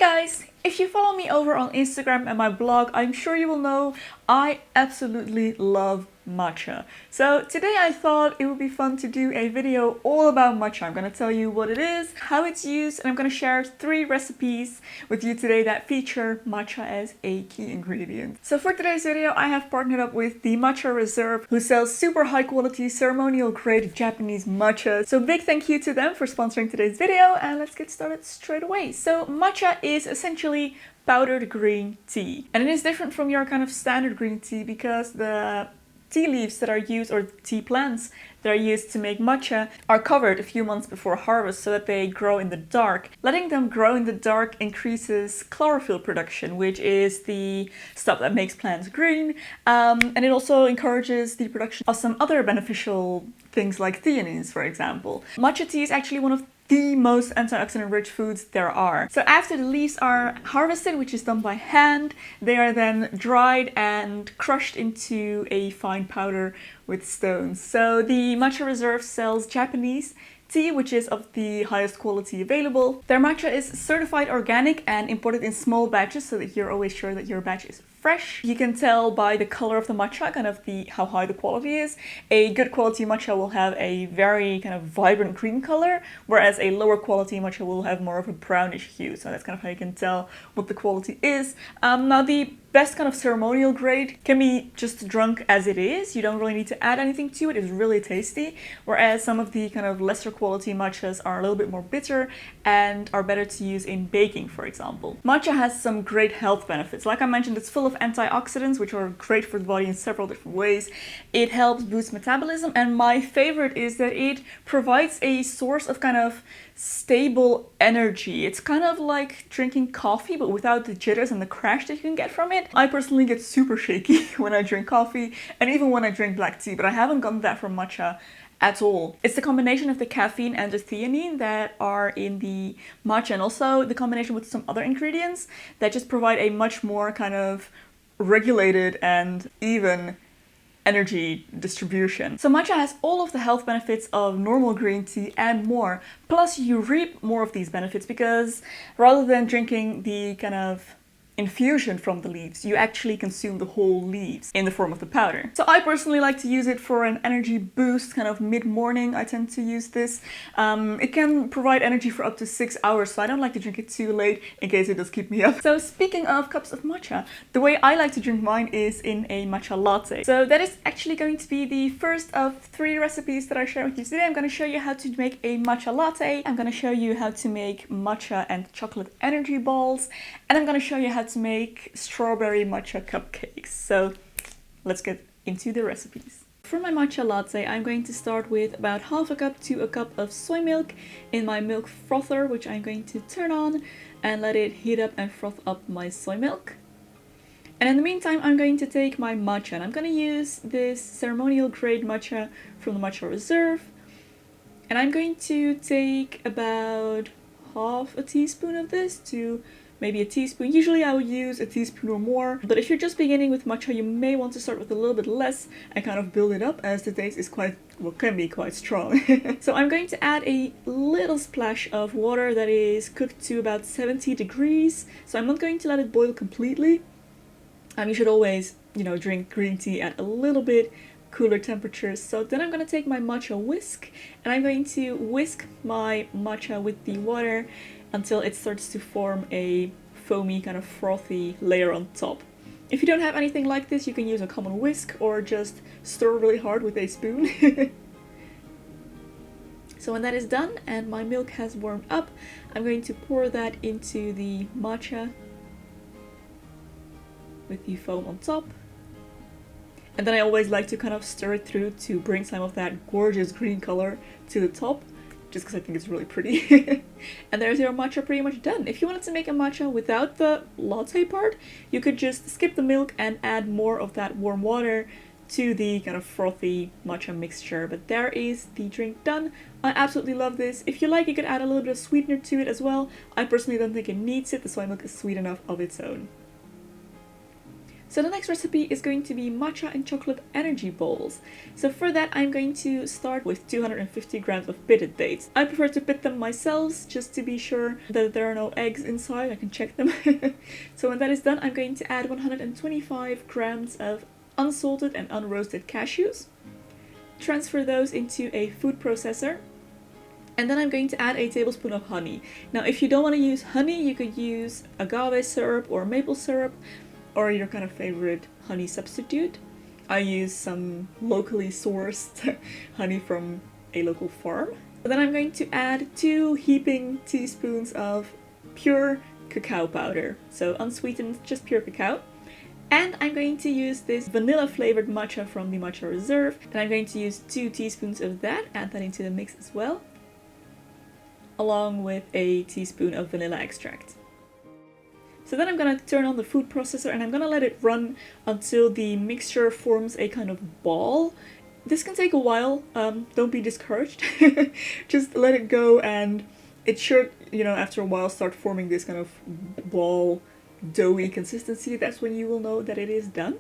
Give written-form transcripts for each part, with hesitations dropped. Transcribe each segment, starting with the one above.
guys! If you follow me over on Instagram and my blog, I'm sure you will know I absolutely love matcha. So today I thought it would be fun to do a video all about matcha. I'm going to tell you what it is, how it's used, and I'm going to share 3 recipes with you today that feature matcha as a key ingredient. So for today's video, I have partnered up with the Matcha Reserve, who sells super high quality ceremonial grade Japanese matcha. So big thank you to them for sponsoring today's video, and let's get started straight away. So matcha is essentially powdered green tea, and it is different from your kind of standard green tea because the tea leaves that are used, or tea plants that are used to make matcha, are covered a few months before harvest so that they grow in the dark. Letting them grow in the dark increases chlorophyll production, which is the stuff that makes plants green, and it also encourages the production of some other beneficial things like theanines, for example. Matcha tea is actually one of the most antioxidant-rich foods there are. So after the leaves are harvested, which is done by hand, they are then dried and crushed into a fine powder with stones. So the Matcha Reserve sells Japanese tea, which is of the highest quality available. Their matcha is certified organic and imported in small batches so that you're always sure that your batch is fresh. You can tell by the color of the matcha kind of how high the quality is. A good quality matcha will have a very kind of vibrant green color, whereas a lower quality matcha will have more of a brownish hue. So that's kind of how you can tell what the quality is. Now the best kind of ceremonial grade can be just drunk as it is. You don't really need to add anything to it. It's really tasty. Whereas some of the kind of lesser quality matchas are a little bit more bitter and are better to use in baking, for example. Matcha has some great health benefits. Like I mentioned, it's full of antioxidants, which are great for the body in several different ways. It helps boost metabolism, and my favorite is that it provides a source of kind of stable energy. It's kind of like drinking coffee, but without the jitters and the crash that you can get from it. I personally get super shaky when I drink coffee, and even when I drink black tea, but I haven't gotten that from matcha at all. It's the combination of the caffeine and the theanine that are in the matcha, and also the combination with some other ingredients that just provide a much more kind of regulated and even energy distribution. So matcha has all of the health benefits of normal green tea and more, plus you reap more of these benefits because rather than drinking the kind of infusion from the leaves, you actually consume the whole leaves in the form of the powder. So I personally like to use it for an energy boost, kind of mid-morning. I tend to use this. It can provide energy for up to 6 hours, so I don't like to drink it too late in case it does keep me up. So speaking of cups of matcha, the way I like to drink mine is in a matcha latte. So that is actually going to be the first of 3 recipes that I share with you today. I'm going to show you how to make a matcha latte, I'm going to show you how to make matcha and chocolate energy balls, and I'm going to show you how to make strawberry matcha cupcakes. So let's get into the recipes. For my matcha latte, I'm going to start with about half a cup to a cup of soy milk in my milk frother, which I'm going to turn on and let it heat up and froth up my soy milk. And in the meantime, I'm going to take my matcha, and I'm going to use this ceremonial grade matcha from the Matcha Reserve. And I'm going to take about half a teaspoon of this to maybe a teaspoon. Usually I would use a teaspoon or more, but if you're just beginning with matcha, you may want to start with a little bit less and kind of build it up, as the taste is can be quite strong. So I'm going to add a little splash of water that is cooked to about 70 degrees. So I'm not going to let it boil completely. You should always, drink green tea at a little bit cooler temperatures. So then I'm going to take my matcha whisk, and I'm going to whisk my matcha with the water until it starts to form a foamy, kind of frothy layer on top. If you don't have anything like this, you can use a common whisk or just stir really hard with a spoon. So when that is done and my milk has warmed up, I'm going to pour that into the matcha with the foam on top. And then I always like to kind of stir it through to bring some of that gorgeous green color to the top, just because I think it's really pretty. And there's your matcha pretty much done. If you wanted to make a matcha without the latte part, you could just skip the milk and add more of that warm water to the kind of frothy matcha mixture. But there is the drink done. I absolutely love this. If you like, you could add a little bit of sweetener to it as well. I personally don't think it needs it. The soy milk is sweet enough of its own. So the next recipe is going to be matcha and chocolate energy balls. So for that I'm going to start with 250 grams of pitted dates. I prefer to pit them myself just to be sure that there are no eggs inside. I can check them. So when that is done, I'm going to add 125 grams of unsalted and unroasted cashews. Transfer those into a food processor. And then I'm going to add a tablespoon of honey. Now if you don't want to use honey, you could use agave syrup or maple syrup, or your kind of favorite honey substitute. I use some locally sourced honey from a local farm. Then I'm going to add 2 heaping teaspoons of pure cacao powder. So unsweetened, just pure cacao. And I'm going to use this vanilla flavored matcha from the Matcha Reserve. And I'm going to use 2 teaspoons of that, add that into the mix as well, along with a teaspoon of vanilla extract. So then I'm gonna turn on the food processor and I'm gonna let it run until the mixture forms a kind of ball. This can take a while, don't be discouraged. Just let it go and it should, after a while start forming this kind of ball, doughy consistency. That's when you will know that it is done.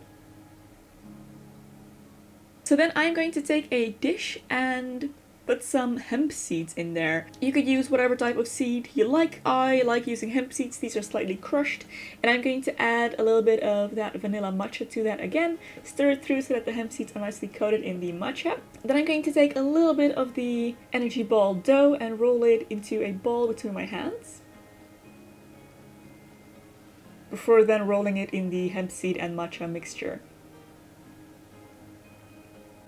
So then I'm going to take a dish and put some hemp seeds in there. You could use whatever type of seed you like. I like using hemp seeds, these are slightly crushed. And I'm going to add a little bit of that vanilla matcha to that again. Stir it through so that the hemp seeds are nicely coated in the matcha. Then I'm going to take a little bit of the energy ball dough and roll it into a ball between my hands, before then rolling it in the hemp seed and matcha mixture.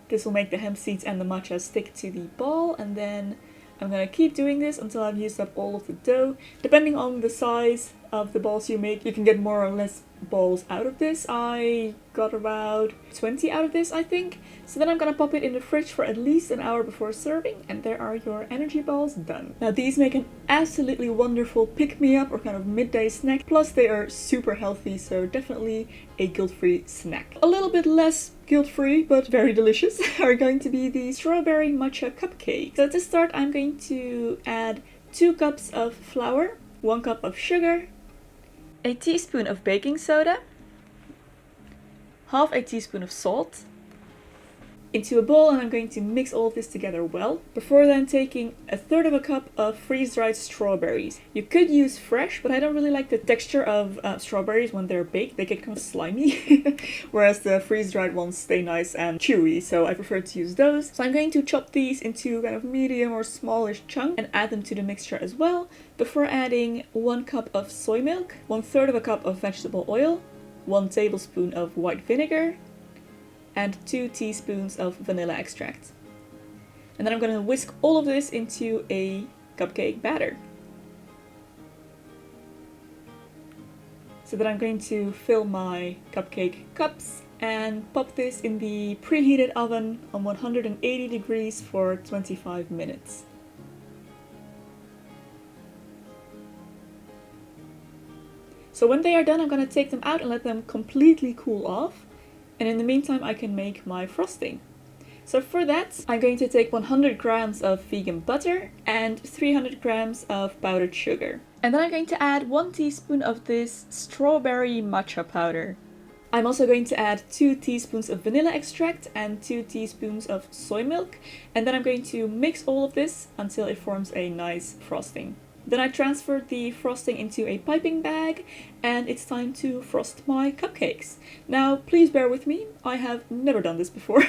This will make the hemp seeds and the matcha stick to the ball, and then I'm gonna keep doing this until I've used up all of the dough. Depending on the size of the balls you make, you can get more or less balls out of this. I got about 20 out of this, I think. So then I'm gonna pop it in the fridge for at least an hour before serving, and there are your energy balls done. Now these make an absolutely wonderful pick-me-up or kind of midday snack, plus they are super healthy, so definitely a guilt-free snack. A little bit less guilt-free, but very delicious, are going to be the strawberry matcha cupcakes. So to start, I'm going to add 2 cups of flour, 1 cup of sugar, a teaspoon of baking soda, half a teaspoon of salt, into a bowl, and I'm going to mix all of this together well, before then taking 1/3 cup of freeze-dried strawberries. You could use fresh, but I don't really like the texture of strawberries when they're baked. They get kind of slimy, whereas the freeze-dried ones stay nice and chewy, so I prefer to use those. So I'm going to chop these into kind of medium or smallish chunks and add them to the mixture as well, before adding 1 cup of soy milk, 1/3 cup of vegetable oil, 1 tablespoon of white vinegar, and 2 teaspoons of vanilla extract. And then I'm going to whisk all of this into a cupcake batter. So then I'm going to fill my cupcake cups and pop this in the preheated oven on 180 degrees for 25 minutes. So when they are done, I'm going to take them out and let them completely cool off. And in the meantime, I can make my frosting. So for that, I'm going to take 100 grams of vegan butter and 300 grams of powdered sugar. And then I'm going to add 1 teaspoon of this strawberry matcha powder. I'm also going to add 2 teaspoons of vanilla extract and 2 teaspoons of soy milk. And then I'm going to mix all of this until it forms a nice frosting. Then I transferred the frosting into a piping bag, and it's time to frost my cupcakes. Now, please bear with me, I have never done this before.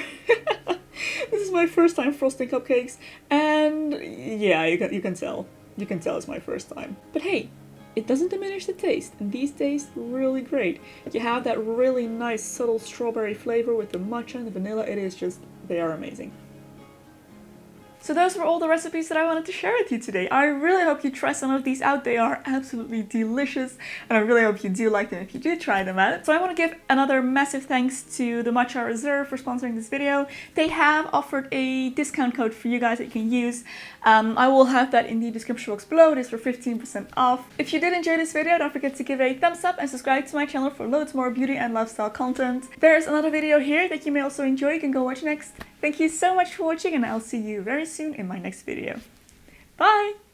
This is my first time frosting cupcakes, and yeah, you can tell. You can tell it's my first time. But hey, it doesn't diminish the taste, and these taste really great. You have that really nice subtle strawberry flavor with the matcha and the vanilla. It is just, they are amazing. So those were all the recipes that I wanted to share with you today. I really hope you try some of these out. They are absolutely delicious, and I really hope you do like them if you do try them out. So I want to give another massive thanks to the Matcha Reserve for sponsoring this video. They have offered a discount code for you guys that you can use. I will have that in the description box below. It is for 15% off. If you did enjoy this video, don't forget to give it a thumbs up and subscribe to my channel for loads more beauty and lifestyle content. There's another video here that you may also enjoy. You can go watch next. Thank you so much for watching, and I'll see you very soon in my next video. Bye!